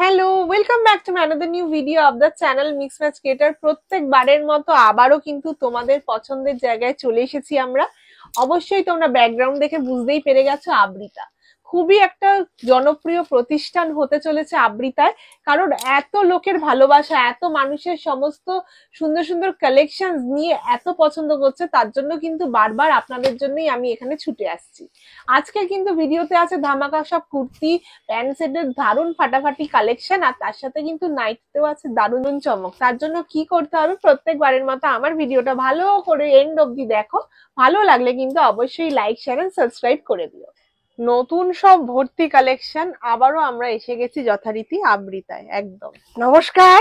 Hello, welcome back to another new video of the channel mix match creator. প্রত্যেকবারের মতো আবারও কিন্তু তোমাদের পছন্দের জায়গায় চলে এসেছি আমরা। অবশ্যই তোমরা ব্যাকগ্রাউন্ড দেখে বুঝতেই পেরে গেছো, আবৃতা খুবই একটা জনপ্রিয় প্রতিষ্ঠান হতে চলেছে আবৃতায়। কারণ এত লোকের ভালোবাসা, এত মানুষের সমস্ত সুন্দর সুন্দর কালেকশন নিয়ে এত পছন্দ করছে, তার জন্য কিন্তু বারবার আপনাদের জন্যই আমি এখানে ছুটে আসছি। আজকে কিন্তু ভিডিওতে আছে ধামাকা সব কুর্তি, প্যান্ট সেটের দারুণ ফাটাফাটি কালেকশন, আর তার সাথে কিন্তু নাইটতেও আছে দারুণ চমক। তার জন্য কি করতে হবে, প্রত্যেকবারের মতো আমার ভিডিওটা ভালো করে এন্ড অবধি দেখো। ভালো লাগলে কিন্তু অবশ্যই লাইক, শেয়ার এন্ড সাবস্ক্রাইব করে দিও। নতুন সব ভর্তি কালেকশন আবারও আমরা এসে গেছি যথারীতি আবৃতায়। একদম নমস্কার,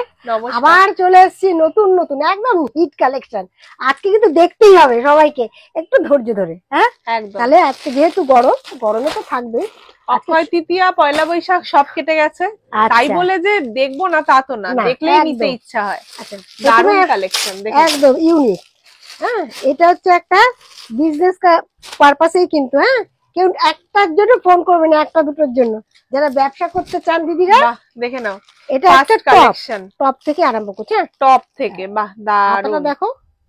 আবার চলে এসেছি নতুন নতুন একদম হিট কালেকশন। আজকে কিন্তু দেখতেই হবে সবাইকে, একটু ধৈর্য ধরে। হ্যাঁ, তাহলে আজকে যেহেতু গরমে তো থাকবে। অক্ষয় তৃতীয়া, পয়লা বৈশাখ সব কেটে গেছে, তাই বলে যে দেখবো না তা তো না, দেখলেই নিতে ইচ্ছা হয়। দারুণ কালেকশন, একদম ইউনিক। হ্যাঁ, এটা হচ্ছে একটা বিজনেস পারপাসেই কিন্তু। হ্যাঁ, কেউ একটার জন্য ফোন করবে না, একটা দুটোর জন্য। যারা ব্যবসা করতে চান দিদিরা দেখে নাও। এটা একটা কালেকশন, টপ থেকে আরম্ভ করছে। টপ থেকে বাহ, দারুণ। দেখো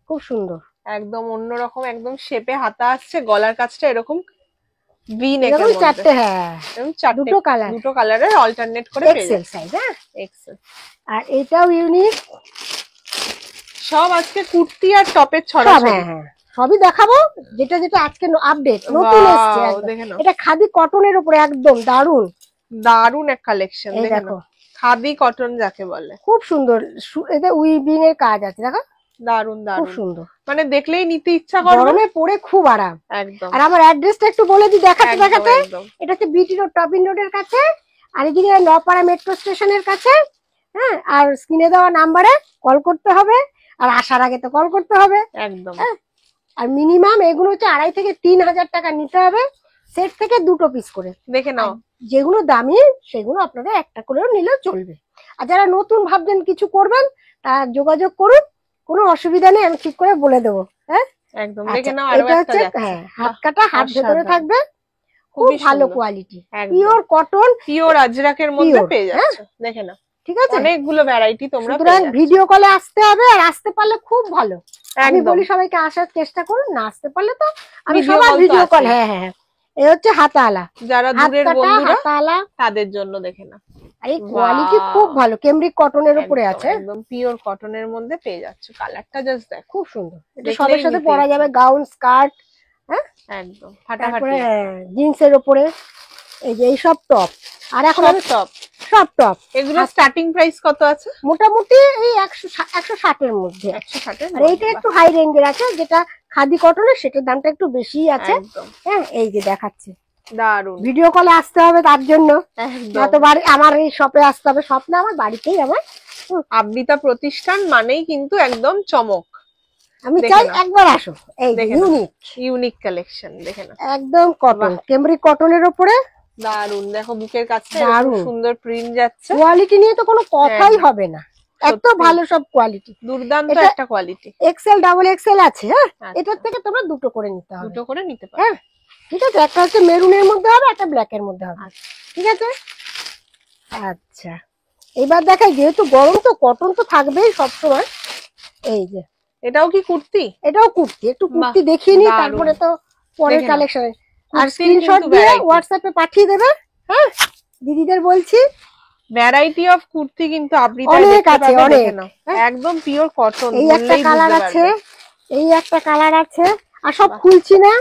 খুব সুন্দর, একদম অন্যরকম, একদম শেপে হাতা আসছে, গলার কাছটা এরকম ভি নেকের মধ্যে চারটে। হ্যাঁ, দুটো কালারের অল্টারনেট করে এক্সেল সাইজ। হ্যাঁ, এক্সেল। আর এটাও ইউনিক। সব আজকে কুর্তি আর টপের ছড়া। হ্যাঁ, সবই দেখাবো, যেটা যেটা আজকে আপডেট নতুন এসেছে। এটা খাদি কটনের উপরে একদম দারুণ দারুণ এক কালেকশন। দেখো খাদি কটন যাকে বলে, খুব সুন্দর। এতে উইভিং এর কাজ আছে, দেখো দারুণ দারুণ, খুব সুন্দর। মানে দেখলেই নিতে ইচ্ছা করে, গরমে পরে খুব আরাম একদম। আর আমার অ্যাড্রেসটা একটু বলে দিই দেখাতে দেখাতে। এটা হচ্ছে বিটি রোড, টপিন রোডের কাছে, আর এদিকে নপাড়া মেট্রো স্টেশনের কাছে। হ্যাঁ, আর স্ক্রিনে দেওয়া নাম্বারে কল করতে হবে, আর আসার আগে তো কল করতে হবে একদম। আর মিনিমাম এগুলো হচ্ছে 2,500 থেকে 3,000 টাকা নিতে হবে, সেট থেকে 2 পিস করে। দেখে নাও, যেগুলো দামি সেগুলো আপনারা একটা করেও নিলেও চলবে। আর যারা নতুন ভাবছেন কিছু করবেন, তারা যোগাযোগ করুন, কোনো অসুবিধা নেই, আমি ঠিক করে বলে দেবো। হ্যাঁ, একদম। দেখে নাও, এটা হচ্ছে হাত কাটা, হাত ভেতরে থাকবে, খুব ভালো কোয়ালিটি, পিওর কটন, পিওর আজরাকের মধ্যে পেয়ে যাচ্ছে। দেখে নাও, ঠিক আছে, অনেকগুলো ভ্যারাইটি তোমরা পেয়ে যাচ্ছ। ভিডিও কলে আসতে হবে, আর আসতে পারলে খুব ভালো। আমি বলি সবাইকে আসার চেষ্টা করুন, না আসতে পারলে তো আমি সবার ভিডিও কল। হ্যাঁ হ্যাঁ, এই হচ্ছে হাতাওয়ালা, যারা দূরের বন্ধুরা তাদের জন্য। দেখে না, এই কোয়ালিটি খুব ভালো, কেমব্রিক কটনের উপরে আছে, একদম পিওর কটনের মধ্যে পেয়ে যাচ্ছ। কালারটা জাস্ট দেখ, খুব সুন্দর। এটা সবার সাথে পরা যাবে, গাউন, স্কার্ট। হ্যাঁ, একদম ফাটাফাটি। জিন্সের উপরে এই যে এইসব টপ। আর এখন টপ, সব টপ। এগুলো স্টার্টিং প্রাইস কত আছে? মোটামুটি এই 160 এর মধ্যে। 160 আর এইটা একটু হাই রেঞ্জের আছে, যেটা খাদি কটনের, সেটার দামটা একটু বেশি আছে। হ্যাঁ, এই যে দেখাচ্ছে, দারুন। ভিডিও কলে আসতে হবে তার জন্য, যতবার আমার এই শপে আসতে হবে। শপ না, আমার বাড়িতেই। আমার আবৃতা প্রতিষ্ঠান মানেই কিন্তু একদম চমক। আমি চাই একবার আসো। এই ইউনিক কালেকশন দেখে না, একদম কটন, কেমব্রিক কটনের উপরে দারুন। দেখো বুকের কাছে দারুন সুন্দর প্রিন্ট যাচ্ছে। কোয়ালিটি নিয়ে তো কোনো কথাই হবে না, এত ভালো সব কোয়ালিটি, দুর্দান্ত একটা কোয়ালিটি। এক্সেল, ডাবল এক্সেল আছে। হ্যাঁ, এটার থেকে তোমরা দুটো করে নিতে হবে, দুটো করে নিতে পারো। হ্যাঁ, ঠিক আছে। একটা হচ্ছে মেরুনের মধ্যে হবে, একটা ব্ল্যাক এর মধ্যে হবে, ঠিক আছে। আচ্ছা, এবার দেখাই, যেহেতু গরম তো কটন তো থাকবেই সবসময়। এই যে এটাও কি কুর্তি? এটাও কুর্তি, একটু কুর্তি দেখিয়ে নি, তারপরে তো পরের কালেকশন। আর স্ক্রিনশট দিয়ে হোয়াটসঅ্যাপে পাঠিয়ে দেবে। হ্যাঁ, দিদিদের বলছি, ভ্যারাইটি অফ কুর্তি কিন্তু আবৃতা অনেক আছে, অনেক। একদম পিওর কটন। এই একটা কালার আছে, এই একটা কালার আছে, আর সব খুলছি না।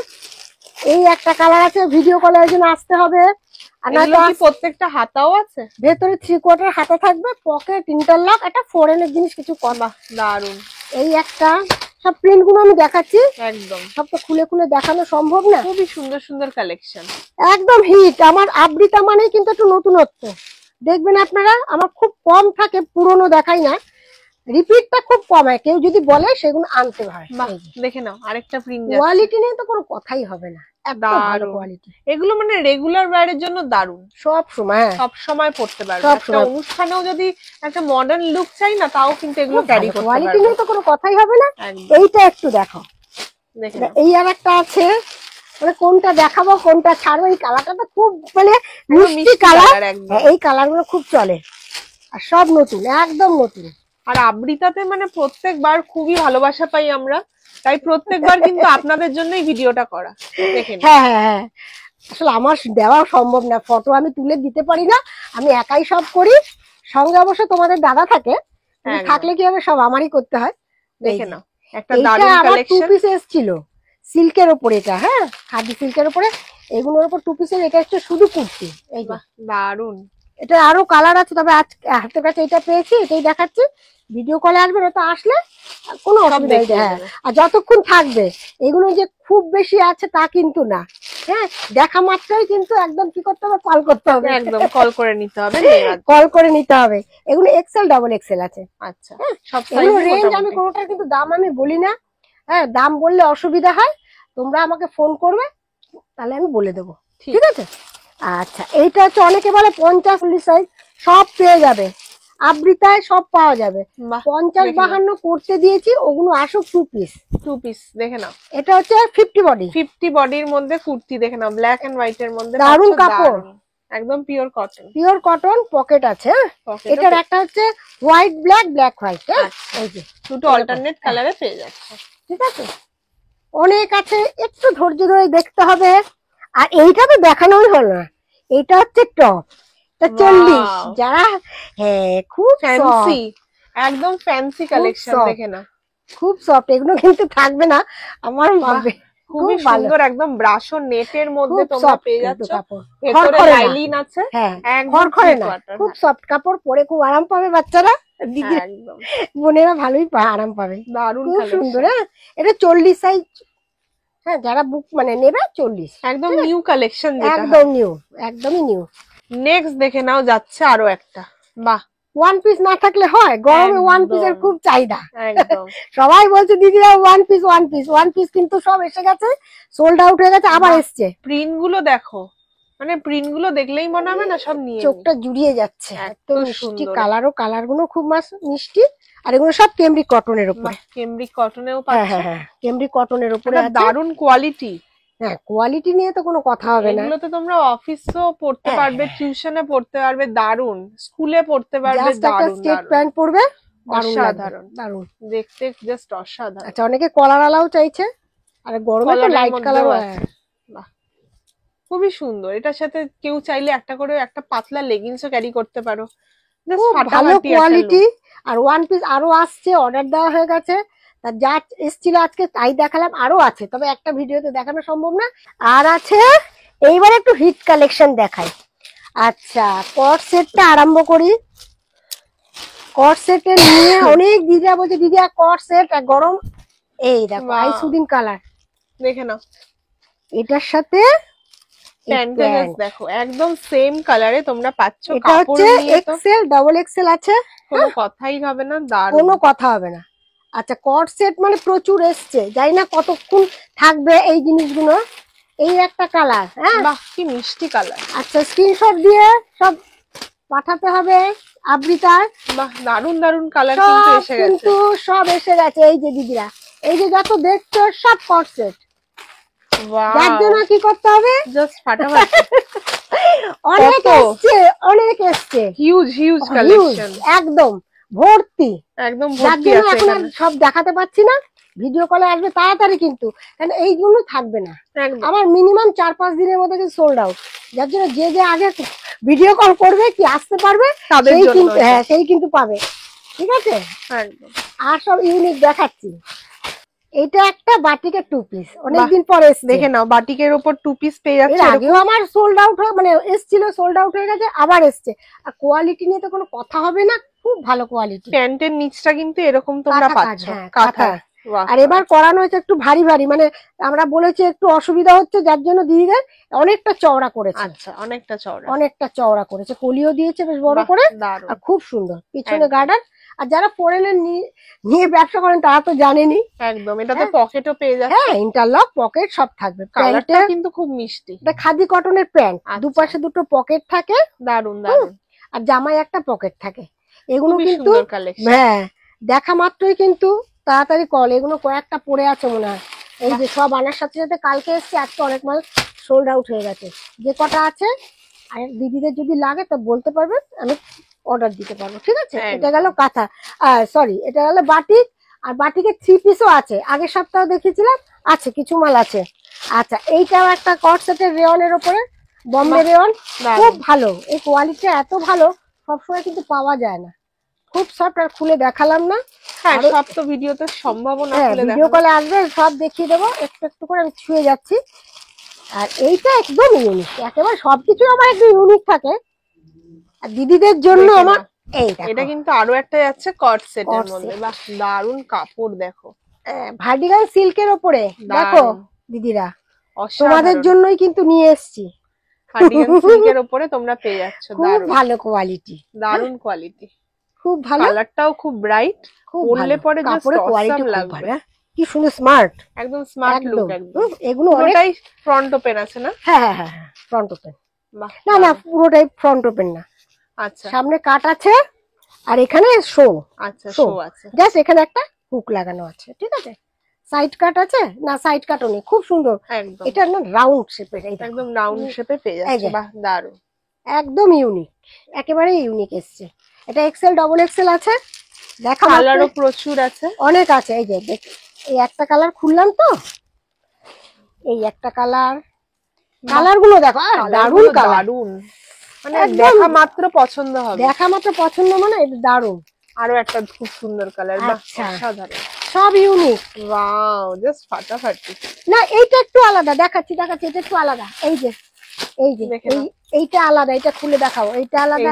এই একটা কালার আছে, ভিডিও কলের জন্য আসতে হবে। আর না কি প্রত্যেকটা হাতাও আছে, ভেতরে 3/4 হাতা থাকবে, পকেট, ইন্টারলক, একটা ফরেনের জিনিস কিছু কম। দারুন। এই একটা, সব প্রিন্ট গুলো আমি দেখাচ্ছি, একদম সব তো খুলে খুলে দেখানো সম্ভব না। খুবই সুন্দর সুন্দর কালেকশন, একদম হিট। আমার আবৃতা মানে কিন্তু একটু নতুনত্ব দেখবেন আপনারা। আমার খুব কম থাকে, পুরনো দেখাই না, রিপিটটা খুব কম হয়। কেউ যদি বলে সেগুলো আনতে হয়। দেখে নাও, আরেকটা প্রিন্ট। কোয়ালিটি নিয়ে তো কোনো কথাই হবে না, একদম ভালো কোয়ালিটি। এগুলো মানে রেগুলার ওয়্যারের জন্য দারুন, সব সময় পড়তে পারবে। একটা অনুষ্ঠানেও যদি একটা মডার্ন লুক চাই না, তাও কিন্তু এগুলো ক্যারি করতে পারবে। কোয়ালিটি নিয়ে তো কোনো কথাই হবে না। এইটা একটু দেখো, এই আর একটা আছে, মানে কোনটা দেখাবো কোনটা ছাড়বো। এই কালারটা তো খুব মানে মিষ্টি কালার, এই কালার গুলো খুব চলে। আর সব নতুন, একদম নতুন। আর আবৃতাতে মানে প্রত্যেকবার খুবই ভালোবাসা পাই আমরা, তাই প্রত্যেকবার কিন্তু আপনাদের জন্যই ভিডিওটা করা। দেখেন হ্যাঁ হ্যাঁ হ্যাঁ, আসলে আমার দেওয়া সম্ভব না, ফটো আমি তুলে দিতে পারি না, আমি একাই সব করি। সঙ্গে অবশ্য তোমাদের দাদা থাকে, একদম। থাকলে কি হবে, সব আমারই করতে হয়। দেখে নাও একটা এইটা দারুণ আমার টু কালেকশন। পিস এসেছিল সিল্কের উপরে, এটা হ্যাঁ খাদি সিল্কের উপরে, এগুলোর উপর টু পিসের। এটা হচ্ছে শুধু কুর্তি, এই যে দারুণ। এটা আরো কালার আছে, তবে আজ হাতের কাছে এটা পেয়েছি, এটাই দেখাচ্ছি। ভিডিও কলে আসবে, ওটা আসলে কোনো অসুবিধা নেই। হ্যাঁ, আর যতক্ষণ থাকবে, এগুলো যে খুব বেশি আছে তা কিন্তু না। হ্যাঁ, দেখা মাত্রই কিন্তু একদম কি করতে হবে, কল করতে হবে, একদম কল করে নিতে হবে, কল করে নিতে হবে। এগুলো এক্সেল ডাবল এক্সেল আছে। আচ্ছা, সব এগুলো সাইজ রেঞ্জ আমি কোনোটার কিন্তু দাম আমি বলি না। হ্যাঁ, দাম বললে অসুবিধা হয়, তোমরা আমাকে ফোন করবে, তাহলে আমি বলে দেবো, ঠিক আছে? আচ্ছা, এইটা হচ্ছে অনেকে বলে 50-40 সাইজ, সব পেয়ে যাবে, আবৃতায় সব পাওয়া যাবে। 50-52 করতে দিয়েছি, ওগুলো আসুক টু পিস। টু পিস দেখে নাও, এটা হচ্ছে 50 বডি, 50 বডির মধ্যে কুর্তি দেখে নাও, ব্ল্যাক এন্ড হোয়াইট এর মধ্যে, দারুণ কাপড়, একদম pure cotton. Pure cotton, pocket আছে। এটার একটা হচ্ছে হোয়াইট ব্ল্যাক, ব্ল্যাক হোয়াইট, এই যে দুটো অল্টারনেট কালারে পেয়ে যাচ্ছে, ঠিক আছে? অনেক আছে, একটু ধৈর্য ধরে দেখতে হবে। আর এইটা তো দেখানোই হলো না, এটা হচ্ছে টপ, 40, যারা হ্যাঁ খুব ফ্যান্সি, একদম ফ্যান্সি কালেকশন দেখে না, খুব সফট। এগুলো কিন্তু থাকবে না আমার, খুবই সুন্দর, একদম ব্রাশো নেটের মধ্যে তোমরা পেয়ে যাচ্ছ, ভেতরে লাইলিন আছে, খড়খড়ে না, খুব সফট কাপড়, পরে খুব আরাম পাবে বাচ্চারা, দিদি বোনেরা ভালোই আরাম পাবে, দারুণ সুন্দর। হ্যাঁ, এটা 40 সাইজ, হ্যাঁ যারা বুক মানে নেবে 40, একদম নিউ কালেকশন, একদম নিউ, একদমই নিউ। নেক্সট দেখে নাও যাচ্ছে আরো একটা, বাহ, ওয়ান পিস না থাকলে হয়, গরমে ওয়ান পিসের খুব চাহিদা, একদম সবাই বলছে দিদিরা one piece one piece, one piece কিন্তু সব এসে গেছে, সোল্ড আউট হয়ে গেছে, আবার এসছে। প্রিন্ট গুলো দেখো, মানে প্রিন্ট গুলো দেখলেই মনে হবে না সব নিয়ে, চোখটা জুড়িয়ে যাচ্ছে, এত মিষ্টি কালারও, কালার গুলো খুব মিষ্টি। আর এগুলো সব কেমব্রিক কটনের উপরে, কেমব্রিক কটনেও পাচ্ছ, হ্যাঁ কেমব্রিক কটনের উপরে, দারুণ কোয়ালিটি। হ্যাঁ, কোয়ালিটি নিয়ে তো কোনো কথা হবে না, এগুলোতে তোমরা অফিসও পড়তে পারবে, টিউশনে পড়তে পারবে, দারুণ স্কুলে পড়তে পারবে, দারুণ স্টেট প্যান্ট পরবে, অসাধারণ, দারুণ দেখতে জাস্ট অসাধারণ। আচ্ছা, অনেকে কলার আলাও চাইছে, আর গরমে তো লাইট কালারও আছে, খুবই সুন্দর। এটার সাথে কেউ চাইলে একটা করে একটা পাতলা লেগিংসও ক্যারি করতে পারো, ভালো কোয়ালিটি। আর ওয়ান পিস আরো আসছে, অর্ডার দেওয়া হয়ে গেছে, তা যা এসেছিল আজকে তাই দেখালাম, আরো আছে, তবে একটা ভিডিওতে দেখানো সম্ভব না। আর আছে, এইবার একটু হিট কালেকশন দেখাই। আচ্ছা, কট সেটটা আরম্ভ করি। কট সেটে নিয়ে অনেক দিদিরা বলছে দিদি কট সেট গরম, এই দেখো আইসুদিন কালার দেখে নাও, এটার সাথে দেখো একদম সেম কালারে তোমরা পাচ্ছ, এটা হচ্ছে এক্সেল ডাবল এক্সেল আছে, কোনো কথাই হবে না, দারুণ, কোনো কথা হবে না। আচ্ছা, কট সেট মানে প্রচুর এসছে, জানি না কতক্ষণ থাকবে এই জিনিসগুলো। এই একটা কালার, হ্যাঁ বাহ কি মিষ্টি কালার। আচ্ছা, স্ক্রিনশট দিয়ে সব পাঠাতে হবে আবৃতার। বাহ, দারুণ দারুণ কালার কিন্তু এসে গেছে, কিন্তু সব এসে গেছে। এই যে দিদিরা, এই যে যত দেখছো সব কট সেট, যার জন্য কি করতে হবে, জাস্ট ফাটাফাটি, অনেক এসছে, অনেক এসছে, হিউজ হিউজ কালেকশন, একদম ভর্তি, একদম ভর্তি আছে। এখন সব দেখাতে পাচ্ছি না, ভিডিও কলে আসবে তাড়াতাড়ি, কিন্তু কারণ এইগুলো থাকবে না, আমার মিনিমাম 4-5 দিনের মধ্যে কিন্তু সোল্ড আউট। যার জন্য যে যে আগে ভিডিও কল করবে কি আসতে পারবে সেই কিন্তু, হ্যাঁ সেই কিন্তু পাবে, ঠিক আছে? আর সব ইউনিক দেখাচ্ছি। এটা একটা বাটিকের টু পিস, অনেকদিন পরে দেখে নাও, বাটিকের উপর টু পিস পেয়ে যাচ্ছে। আগেও আমার সোল্ড আউট হয়ে মানে এসছিল, সোল্ড আউট হয়ে গেছে, আবার এসছে। আর কোয়ালিটি নিয়ে তো কোনো কথা হবে না, খুব ভালো কোয়ালিটি। প্যান্টের নিচটা কিন্তু এরকম তোমরা পাচ্ছ, কাঁথা। আর এবার করানো হয়েছে একটু ভারী ভারী, মানে আমরা বলেছি একটু অসুবিধা হচ্ছে, যার জন্য দিদিদের অনেকটা চওড়া করেছে। আচ্ছা, অনেকটা চওড়া, অনেকটা চওড়া করেছে, কলিও দিয়েছে বেশ বড় করে, আর খুব সুন্দর পিছনে গার্ডার। আর যারা ফরেনের নিয়ে ব্যবসা করেন তারা তো জানেনই, একদম এটাতে পকেটও পেয়ে যাচ্ছে, হ্যাঁ ইন্টারলক পকেট সব থাকবে। প্যান্টটা কিন্তু খুব মিষ্টি, এটা খাদি কটনের প্যান্ট, দুপাশে দুটো পকেট থাকে, দারুন দারুন, আর জামায় একটা পকেট থাকে। এগুলো কিন্তু হ্যাঁ দেখা মাত্রই কিন্তু তাড়াতাড়ি কল, এগুলো কয়েকটা পড়ে আছে মনে হয়। এই যে সব আনার সাথে সাথে কালকে এসছে, আজকে অনেক মাল সোল্ড আউট হয়ে গেছে। যে কটা আছে আর দিদিদের যদি লাগে তা বলতে পারবেন, আমি অর্ডার দিতে পারবো, ঠিক আছে? একদম। এটা গেল কাঁথা, সরি এটা গেল বাটিক। আর বাটিকের 3 পিসও আছে, আগের সপ্তাহে দেখিয়েছিলাম, আছে কিছু মাল আছে। আচ্ছা, এইটাও একটা কট সেটের রেয়নের উপরে, বম্বে রেয়ন, খুব ভালো। এই কোয়ালিটিটা এত ভালো, সবসময় কিন্তু পাওয়া যায় না। খুব সফট, আর খুলে দেখালাম না। হ্যাঁ, সব তো ভিডিওতে সম্ভব না, খুলে ভিডিও কলে আসবে, সব দেখিয়ে দেবো একটু একটু করে, আমি ছুঁয়ে যাচ্ছি। আর এইটা একদম ইউনিক, একেবারে সবকিছু আমার একটু ইউনিক থাকে। আর দিদিদের জন্য আমার এটা কিন্তু আরো একটা যাচ্ছে কট সেটের মধ্যে, বাহ দারুন কাপড় দেখো, ভার্টিকাল সিল্কের উপরে দেখো দিদিরা, তোমাদের অসাধারণ। জন্যই কিন্তু নিয়ে এসেছি। ভার্টিকাল সিল্কের উপরে তোমরা পেয়ে যাচ্ছ, খুব ভালো কোয়ালিটি, দারুন কোয়ালিটি, খুব ভালো, কালারটাও খুব ব্রাইট, পরলে পরে জাস্ট অসাম লাগবে। কি সুন্দর স্মার্ট, একদম স্মার্ট লুক, একদম। এগুলো পুরোটাই ফ্রন্ট ওপেন আছে না? হ্যাঁ হ্যাঁ হ্যাঁ, ফ্রন্ট ওপেন। না না, পুরোটাই ফ্রন্ট ওপেন না, আচ্ছা, সামনে কাট আছে, আর এখানে শো, আচ্ছা শো আছে, জাস্ট এখানে একটা হুক লাগানো আছে, ঠিক আছে? সাইড কাট আছে না, সাইড কাটও নেই, খুব সুন্দর। একদম এটা না রাউন্ড শেপের, একদম রাউন্ড শেপে পেয়ে যাচ্ছে, বাহ দারুন, একদম ইউনিক, একেবারে ইউনিক এসছে। এটা এক্সেল, ডবল এক্সেল আছে, দেখা কালারও প্রচুর আছে, অনেক আছে। এই যে এই একটা কালার খুললাম তো, এই একটা কালার, কালার গুলো দেখো, দারুন কালার, দারুন, মানে দেখা মাত্র পছন্দ হবে, দেখা মাত্র পছন্দ, মানে এটা দারুন। আরো একটা খুব সুন্দর কালার, বাহ অসাধারণ, সব ইউনিক, ওয়াও জাস্ট ফাটাফাটি। না এইটা একটু আলাদা, দেখাচ্ছি দেখাচ্ছি, এটা একটু আলাদা। এই যে এই যে এইটা আলাদা, এটা খুলে দেখাবো, এইটা আলাদা।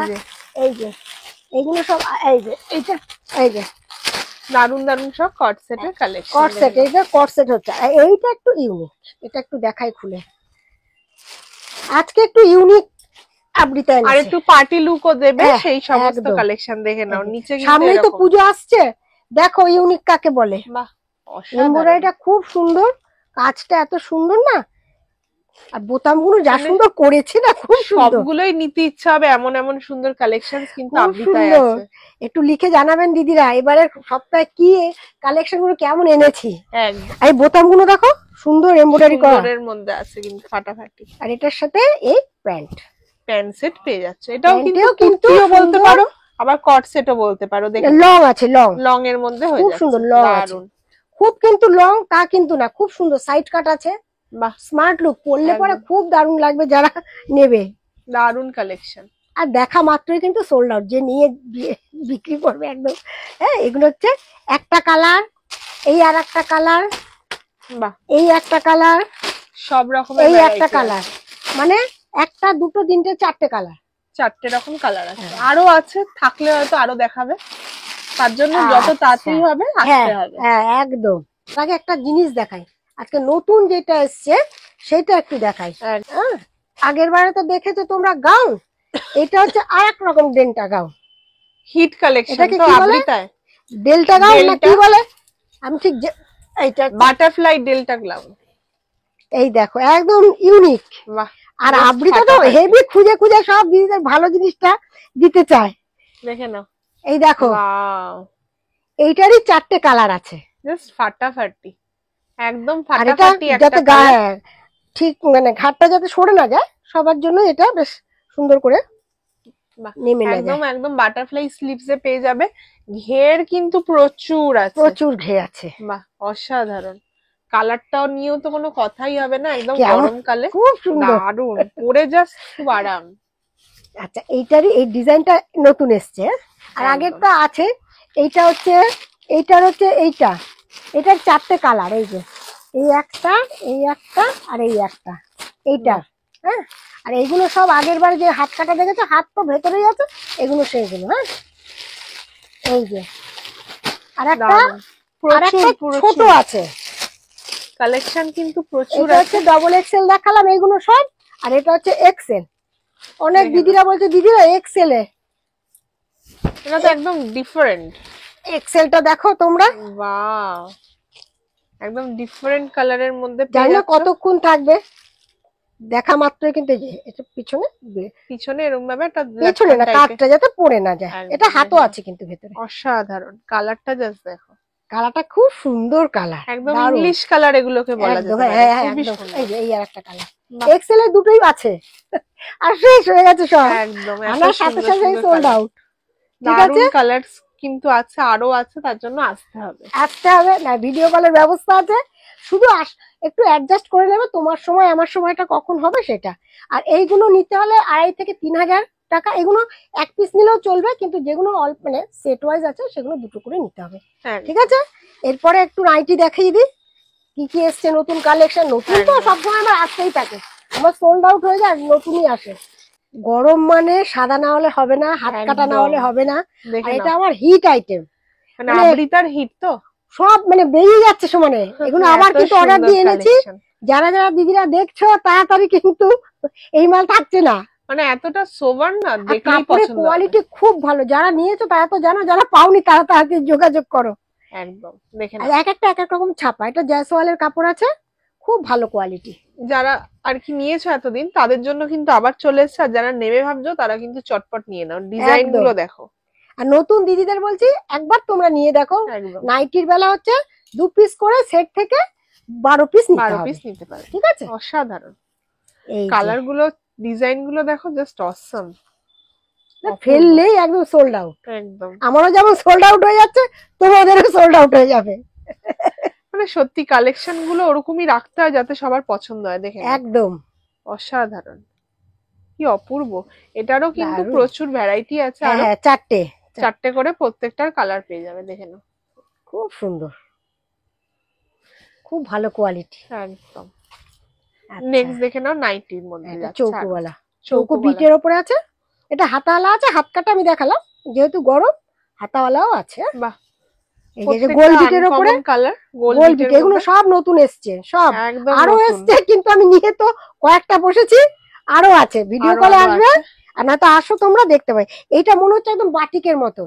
এই যে এইগুলো সব, এই যে এইটা, এই যে দারুন দারুন সব কট সেটের কালেকশন, কট সেট, এইটা কট সেট হচ্ছে। এইটা একটু ইউনিক, এটা একটু দেখাই খুলে, আজকে একটু ইউনিক আবৃত্তি, আর একটু পার্টি লুকও দেবে, সেই সমস্ত কালেকশন দেখে নাও। নিচে কিন্তু সামনেই তো পুজো আসছে, দেখো ইউনিক কাকে বলে। বাহ এমব্রয়ডারিটা খুব সুন্দর, কাজটা এত সুন্দর না, আর বোতামগুলো যা সুন্দর করেছে না, খুব সুন্দর। সবগুলোই নিতে ইচ্ছা হবে, এমন এমন সুন্দর কালেকশন কিন্তু আবৃতায় আছে। একটু লিখে জানাবেন দিদিরা, এবারে সপ্তাহে কি কালেকশন গুলো কেমন এনেছি। এই বোতামগুলো দেখো, সুন্দর এমব্রয়ডারি করা, এর মধ্যে আছে কিন্তু ফাটাফাটি। আর এটার সাথে এই প্যান্ট সেট পেয়ে যাচ্ছে, এটাও কিন্তু কুর্তিও বলতে পারো, আবার কট সেটও বলতে পারো। দেখো লং আছে, লং এর মধ্যে হয়ে খুব সুন্দর লং আছে, খুব কিন্তু লং তা কিন্তু না, খুব সুন্দর সাইড কাট আছে, বাহ স্মার্ট লুক, পরলে পরে খুব দারুণ লাগবে যারা নেবে, দারুণ কালেকশন। আর দেখা মাত্রই কিন্তু সোল্ড আউট, যে নিয়ে বিক্রি করবে একদম। হ্যাঁ, এগুলো হচ্ছে একটা কালার, এই আর একটা কালার, বাহ এই একটা কালার, সব রকমের, এই একটা কালার, মানে একটা দুটো তিনটে চারটে কালার, চারটে রকম কালার আছে। আরো আছে, থাকলে হয়তো আরো দেখাবে, তার জন্য যত তাড়াতাড়ি হবে আসতে হবে। হ্যাঁ একদম। আগে একটা জিনিস দেখাই, আজকে নতুন যেটা এসছে সেটা একটু দেখাই। আগের বারে তো দেখেছো তোমরা গাউন, এটা হচ্ছে আর এক রকম ডেল্টা গাউন, হিট কালেকশন। তো আবৃতায় ডেল্টা গাউন না কি বলে, আমি ঠিক, এইটা বাটারফ্লাই ডেল্টা গাউন। এই দেখো একদম ইউনিক, আর আবৃতা তো হেভি খুঁজে খুঁজে সব দিদিদের ভালো জিনিসটা দিতে চায়, দেখে নাও। এই দেখো এইটারই চারটে কালার আছে, জাস্ট ফাটাফাটি, একদম ফাটাফাটি একটা গায়ে ঠিক, মানে ঘাটটা যাতে সরে না যায়, সবার জন্য এটা বেশ সুন্দর করে নেমে যায়। একদম একদম বাটারফ্লাই স্লিভস এ পেয়ে যাবে, ঘের কিন্তু প্রচুর আছে, প্রচুর ঘের আছে, বাহ অসাধারণ। কালারটাও নিয়েও তো কোনো কথাই হবে না, একদম গরমকালে খুব সুন্দর, দারুণ, পরে জাস্ট খুব আরাম। আচ্ছা, এইটারই এই ডিজাইনটা নতুন এসছে, আর আগেরটা আছে। এইটা হচ্ছে, এইটার হচ্ছে এইটা, এটার চারটে কালার, এই যে এই একটা, এই একটা, আর এই একটা, এইটা। হ্যাঁ, আর এইগুলো সব আগের বারে যে হাত কাটা দেখেছো, হাত তো ভেতরেই আছে, এগুলো সেইগুলো। হ্যাঁ, এই যে আর একটা ছোট আছে, কালেকশন কিন্তু প্রচুর আছে। ডবল এক্সেল দেখালাম এইগুলো সব, আর এটা হচ্ছে এক্সেল। অনেক দিদিরা বলছে দিদিরা এক্সেল এ, এটা তো একদম ডিফারেন্ট। এক্সেলটা দেখো তোমরা, ওয়াও একদম ডিফারেন্ট কালারের মধ্যে, জানি না কতক্ষণ থাকবে, দেখা মাত্রই কিন্তু এটা পিছনে এরকম ভাবে একটা পিছনে না, কাটটা যাতে পড়ে না যায়, এটা হাতও আছে কিন্তু ভেতরে। অসাধারণ কালারটা, জাস্ট দেখো, কালারটা খুব সুন্দর কালার, একদম ইংলিশ কালার এগুলোকে বলা যায়। এই যে এই আর একটা কালার, এক্সেল এর দুটোই আছে, আর শেষ হয়ে গেছে সব, একদম আমার সাথে সাথে সোল্ড আউট। ঠিক আছে, দারুন কালার কিন্তু আছে, আরো আছে, তার জন্য আসতে হবে। আসতে হবে না, ভিডিও কলের ব্যবস্থা আছে, শুধু একটু অ্যাডজাস্ট করে নেবে, তোমার সময় আমার সময়টা কখন হবে সেটা। আর এইগুলো নিতে হলে 2,500 থেকে 3,000 টাকা। এগুলো এক পিস নিলেও চলবে, কিন্তু যেগুলো অল্প মানে সেট ওয়াইজ আছে সেগুলো দুটো করে নিতে হবে। ঠিক আছে, এরপরে একটু নাইটি দেখিয়ে দিই কি কি এসছে নতুন কালেকশন। নতুন তো সবসময় আমার আসতেই থাকে, আমার সোল্ড আউট হয়ে যায়, নতুনই আসে। গরম মানে সাদা না হলে হবে না, হাত কাটা না হলে হবে না, আর এটা আমার হিট আইটেম, মানে আবৃতার হিট তো সব মানে বেরিয়ে যাচ্ছে সমানে। এগুলো আবার কিন্তু অর্ডার দিয়ে এনেছি, যারা যারা দিদিরা দেখছো তাড়াতাড়ি, কিন্তু এই মাল থাকছে না, মানে এতটা সোবার না, দেখলেই পছন্দ। কোয়ালিটি খুব ভালো, যারা নিয়েছো তারা তো জানো, যারা পাওনি তারা তাড়াতাড়ি যোগাযোগ করো। একদম দেখেন, এক একটা এক এক রকম ছাপা, এটা জয়সওয়ালের কাপড় আছে, খুব ভালো কোয়ালিটি। যারা আর কি নিয়েছো এতদিন তাদের জন্য কিন্তু আবার চলে এসেছে, আর যারা নেবে ভাবছো তারা কিন্তু চটপট নিয়ে নাও, ডিজাইন গুলো দেখো। আর নতুন দিদিদের বলছি একবার তোমরা নিয়ে দেখো, নাইটির বেলা হচ্ছে 2 পিস করে সেট থেকে 12 পিস নিতে পারে। ঠিক আছে, অসাধারণ কালার গুলো, ডিজাইন গুলো দেখো, জাস্ট অসম। ফেললেই একদম সোল্ড আউট। একদম, আমারও যেমন সোল্ড আউট হয়ে যাচ্ছে, তোমাদেরও সোল্ড আউট হয়ে যাবে। মানে সত্যি কালেকশন গুলো ওরকমই রাখতে হয় যাতে সবার পছন্দ হয়। দেখেন একদম অসাধারণ, কি অপূর্ব। এটারও কিন্তু প্রচুর ভ্যারাইটি আছে, আর চারটে করে প্রত্যেকটার কালার পেয়ে যাবে। দেখে নাও, খুব সুন্দর, খুব ভালো কোয়ালিটি একদম। নেক্সট দেখে নাও, নাইটির মধ্যে চৌকোওয়ালা, চৌকো বিটের উপরে আছে, এটা হাতাওয়ালা আছে, হাত কাটা আমি দেখালাম, যেহেতু গরম হাতাওয়ালাও আছে। বাহ, এই যে গোল বিটের উপরে কালার, গোল বিট, এগুলো সব নতুন এসছে, সব আরো এসছে, কিন্তু আমি নিয়ে তো কয়েকটা বসেছি, আরো আছে, ভিডিও কলে আসবে, আর না তো আসো তোমরা দেখতে পাই। এইটা মনে হচ্ছে একদম বাটিকের মতো,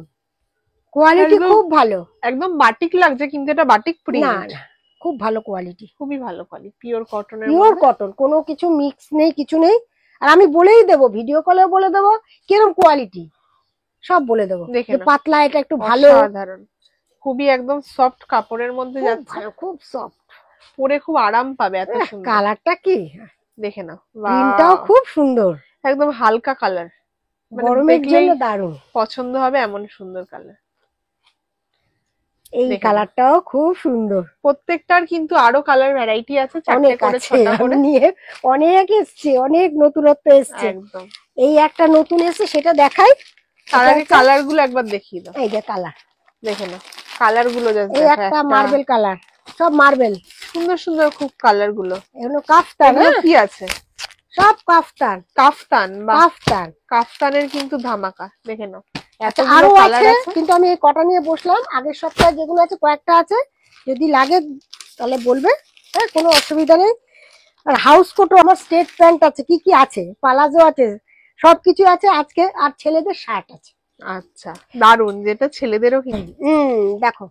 কোয়ালিটি খুব ভালো, একদম বাটিক লাগছে, কিন্তু এটা বাটিক প্রিন্ট না, খুব ভালো কোয়ালিটি, খুবই ভালো কোয়ালিটি, পিওর কটনের, পিওর কটন, কোনো কিছু মিক্স নেই, কিছু নেই। আর আমি বলেই দেবো, ভিডিও কলেও বলে দেবো কিরকম কোয়ালিটি, সব বলে দেবো, পাতলা, এটা একটু ভালো, সাধারণ, খুবই একদম সফট কাপড়ের মধ্যে যাচ্ছে, খুব সফট, পরে খুব আরাম পাবে। এত সুন্দর কালারটা, কি দেখে নাও, প্রিন্টটাও খুব সুন্দর, একদম হালকা কালার, গরমের জন্য দারুণ, পছন্দ হবে এমন সুন্দর কালার। এই কালারটাও খুব সুন্দর, প্রত্যেকটার কিন্তু আরো কালার ভ্যারাইটি আছে, চারটে করে ছটা করে নিয়ে অনেক এসছে, অনেক নতুনত্ব এসছে। একদম, এই একটা নতুন এসছে, সেটা দেখাই, তার আগে কালার গুলো একবার দেখিয়ে দাও। এই যে কালার, দেখে নাও কালার গুলো, এই একটা মার্বেল কালার, সব মার্বেল, সুন্দর সুন্দর খুব কালার গুলো। এগুলো কাফতান, কি আছে, সব কাফতান, কাফতানের কিন্তু ধামাকা। দেখে নাও, আরো আছে, কিন্তু আমি এই কটা নিয়ে বসলাম, আগের সপ্তাহে যেগুলো আছে কয়েকটা আছে, যদি লাগে তাহলে বলবে, হ্যাঁ, কোনো অসুবিধা নেই। আর হাউস কোটও আমার, স্টেট প্যান্ট আছে, কি কি আছে, পালাজো আছে, সবকিছু আছে আজকে। আর ছেলেদের শার্ট আছে। আচ্ছা, দারুন, যেটা ছেলেদেরও কিন্তু, দেখো,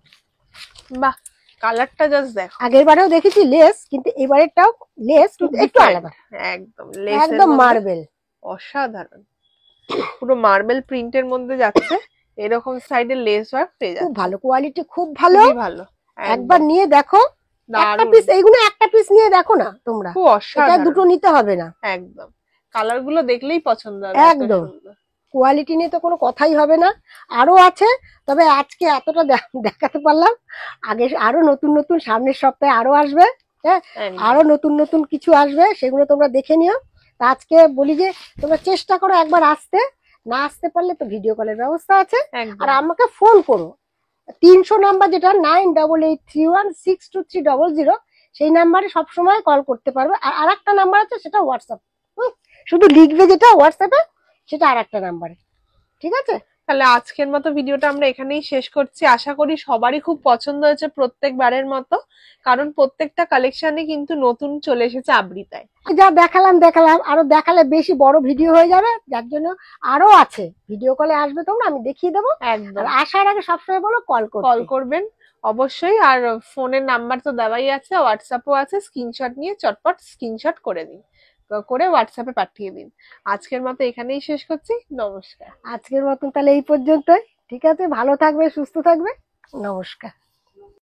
বাহ, কালারটা জাস্ট দেখো। আগের বারেও দেখেছি লেস, কিন্তু এবারেরটাও লেস, কিন্তু একটু আলাদা, একদম মার্বেল, অসাধারণ, পুরো মার্বেল প্রিন্টের মধ্যে যাচ্ছে, এরকম সাইডে লেস ওয়ার্ক পেয়ে যাচ্ছে, খুব ভালো কোয়ালিটি, খুব ভালো, ভালো, একবার নিয়ে দেখো, একটা পিস, এইগুলো একটা পিস নিয়ে দেখো না তোমরা, খুব অসাধারণ, দুটো নিতে হবে না, একদম, কালার গুলো দেখলেই পছন্দ হবে, একদম, কোয়ালিটি নিয়ে তো কোনো কথাই হবে না। আরো আছে, তবে আজকে এতটা দেখাতে পারলাম, আগে আরো নতুন নতুন সামনের সপ্তাহে আরো আসবে, হ্যাঁ, আরো নতুন নতুন কিছু আসবে, সেগুলো তোমরা দেখে নিও। আজকে বলি যে তোমরা চেষ্টা করো একবার আসতে, না আসতে পারলে তো ভিডিও কলের ব্যবস্থা আছে, আর আমাকে ফোন করো, 300 নাম্বার, যেটা 9883162300, সেই নাম্বারে সবসময় কল করতে পারবে। আর একটা নাম্বার আছে, সেটা হোয়াটসঅ্যাপ, শুধু লিখবে যেটা হোয়াটসঅ্যাপে, সেটা আর একটা নাম্বারে। ঠিক আছে, তাহলে আজকের মতো ভিডিওটা আমরা এখানেই শেষ করছি। আশা করি সবারই খুব পছন্দ হয়েছে প্রত্যেকবারের মতো, কারণ প্রত্যেকটা কালেকশনে কিন্তু নতুন চলে এসেছে আবৃতায়। যা দেখালাম, আরো দেখালে বেশি বড় ভিডিও হয়ে যাবে, যার জন্য আরো আছে, ভিডিও কলে আসবে তোমরা, আমি দেখিয়ে দেবো। একদম, আসার আগে সবসময় বলো কল করবেন অবশ্যই, আর ফোনের নাম্বার তো দেওয়াই আছে, হোয়াটসঅ্যাপও আছে, স্ক্রিনশট নিয়ে চটপট স্ক্রিনশট করে দিন, করে হোয়াটসঅ্যাপে পাঠিয়ে দিন। আজকের মতো এখানেই শেষ করছি, নমস্কার। আজকের মতন তাহলে এই পর্যন্তই, ঠিক আছে, ভালো থাকবে, সুস্থ থাকবে, নমস্কার।